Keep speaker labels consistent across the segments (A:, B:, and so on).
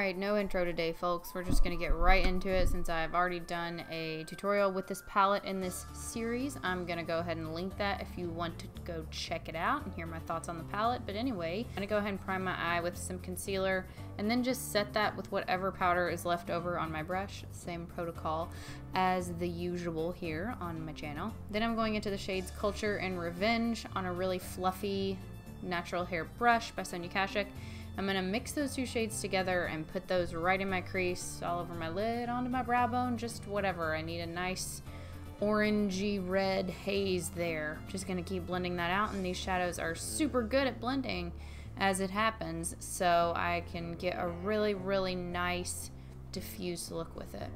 A: Alright, no intro today, folks. We're just going to get right into it since I've already done a tutorial with this palette in this series. I'm going to go ahead and link that if you want to go check it out and hear my thoughts on the palette. But anyway, I'm going to go ahead and prime my eye with some concealer and then just set that with whatever powder is left over on my brush. Same protocol as the usual here on my channel. Then I'm going into the shades Culture and Revenge on a really fluffy natural hair brush by Sonia Kashuk. I'm going to mix those two shades together and put those right in my crease, all over my lid, onto my brow bone, just whatever. I need a nice orangey red haze there. Just going to keep blending that out, and these shadows are super good at blending as it happens, so I can get a really, really nice diffused look with it.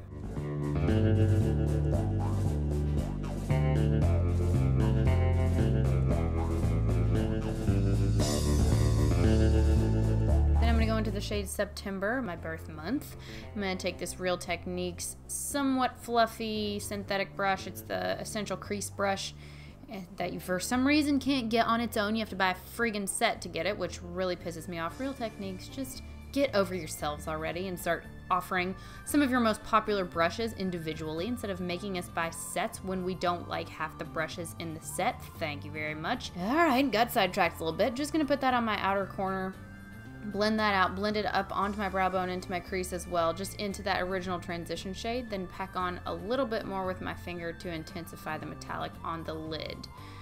A: Into the shade September, my birth month. I'm going to take this Real Techniques somewhat fluffy synthetic brush. It's the Essential Crease brush that you for some reason can't get on its own. You have to buy a friggin' set to get it, which really pisses me off. Real Techniques, just get over yourselves already and start offering some of your most popular brushes individually instead of making us buy sets when we don't like half the brushes in the set. Thank you very much. Alright, got sidetracked a little bit. Just going to put that on my outer corner. Blend that out, blend it up onto my brow bone, into my crease as well, just into that original transition shade, then pack on a little bit more with my finger to intensify the metallic on the lid.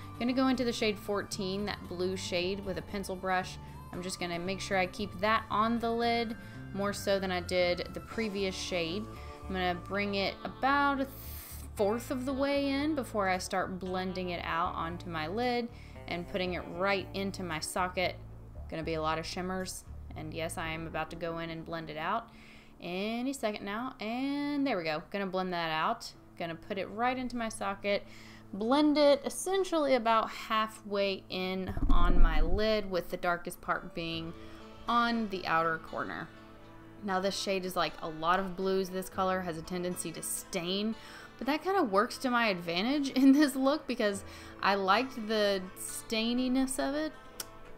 A: I'm going to go into the shade 14, that blue shade, with a pencil brush. I'm just going to make sure I keep that on the lid more so than I did the previous shade. I'm going to bring it about 1/4 of the way in before I start blending it out onto my lid and putting it right into my socket. Going to be a lot of shimmers, and yes, I am about to go in and blend it out any second now, and there we go. Going to blend that out, going to put it right into my socket, blend it essentially about halfway in on my lid, with the darkest part being on the outer corner. Now this shade is like a lot of blues. This color has a tendency to stain, but that kind of works to my advantage in this look because I liked the staininess of it.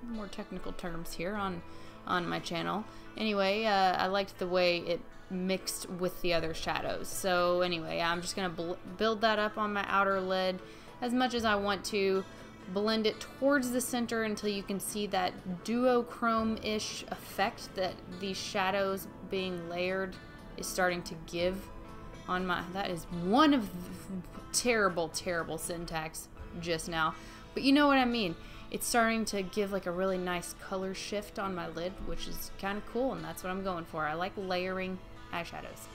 A: More technical terms here on my channel. Anyway, I liked the way it mixed with the other shadows. So anyway, I'm just gonna build that up on my outer lid as much as I want to. Blend it towards the center until you can see that duochrome-ish effect that these shadows being layered is starting to give on my. That is one of terrible, terrible syntax just now, but you know what I mean. It's starting to give like a really nice color shift on my lid, which is kind of cool, and that's what I'm going for. I like layering eyeshadows,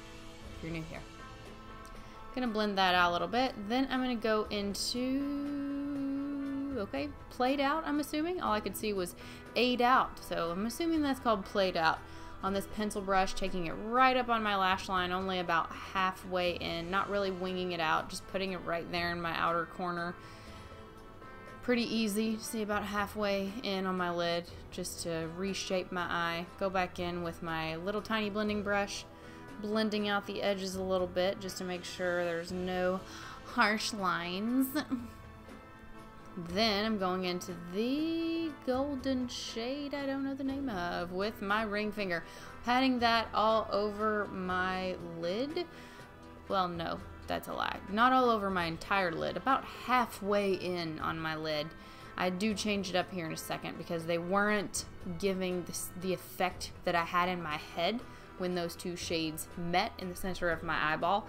A: if you're new here. Gonna blend that out a little bit. Then I'm gonna go into, okay, played out, I'm assuming. All I could see was Aid Out, so I'm assuming that's called played out. On this pencil brush, taking it right up on my lash line, only about halfway in, not really winging it out, just putting it right there in my outer corner. Pretty easy, see about halfway in on my lid, just to reshape my eye. Go back in with my little tiny blending brush, blending out the edges a little bit just to make sure there's no harsh lines. Then I'm going into the golden shade I don't know the name of with my ring finger, patting that all over my lid. Well, no. That's a lie. Not all over my entire lid, about halfway in on my lid. I do change it up here in a second because they weren't giving the effect that I had in my head when those two shades met in the center of my eyeball.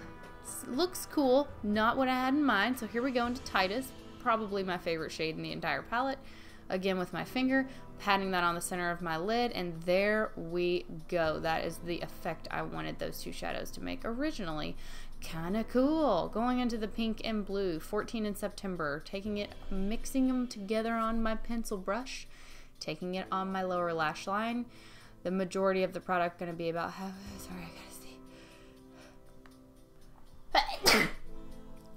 A: Looks cool, not what I had in mind. So here we go into Titus, probably my favorite shade in the entire palette. Again with my finger, patting that on the center of my lid, and there we go. That is the effect I wanted those two shadows to make originally. Kinda cool. Going into the pink and blue, 14 in September, taking it, mixing them together on my pencil brush, taking it on my lower lash line. The majority of the product gonna be about half, sorry, I gotta see.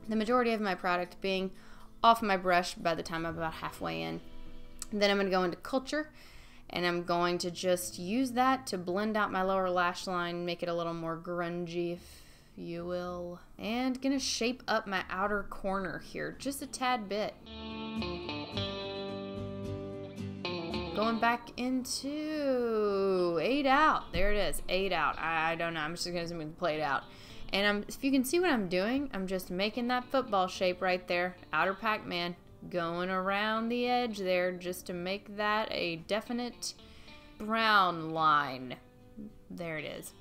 A: The majority of my product being off my brush by the time I'm about halfway in. Then I'm gonna go into Culture, and I'm going to just use that to blend out my lower lash line, make it a little more grungy, if you will, and gonna shape up my outer corner here just a tad bit. Going back into Ooh, 8 out. There it is. 8 out. I don't know. I'm just going to play it out. And if you can see what I'm doing, I'm just making that football shape right there. Outer Pac-Man. Going around the edge there just to make that a definite brown line. There it is.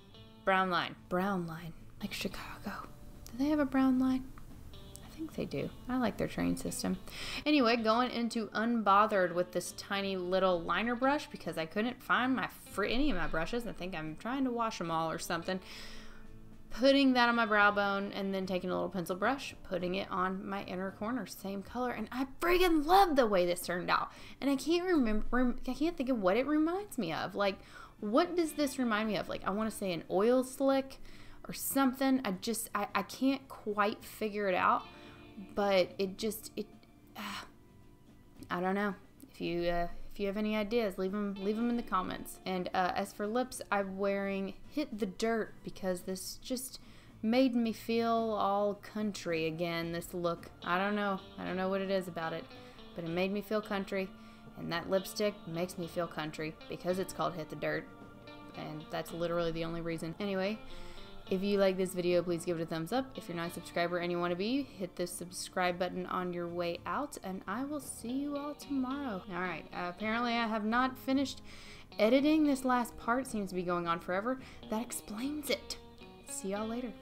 A: Brown line. Brown line. Like Chicago. Do they have a brown line? I think they do. I like their train system. Anyway, going into Unbothered with this tiny little liner brush because I couldn't find any of my brushes. I think I'm trying to wash them all or something. Putting that on my brow bone and then taking a little pencil brush, putting it on my inner corner, same color. And I friggin' love the way this turned out. And I can't think of what it reminds me of. Like, what does this remind me of? Like, I want to say an oil slick or something. I can't quite figure it out. But I don't know. If you have any ideas, leave them in the comments. And as for lips, I'm wearing Hit the Dirt because this just made me feel all country again, this look. I don't know what it is about it, but it made me feel country, and that lipstick makes me feel country because it's called Hit the Dirt, and that's literally the only reason. Anyway, if you like this video, please give it a thumbs up. If you're not a subscriber and you want to be, hit the subscribe button on your way out, and I will see you all tomorrow. Alright, apparently I have not finished editing. This last part seems to be going on forever. That explains it. See y'all later.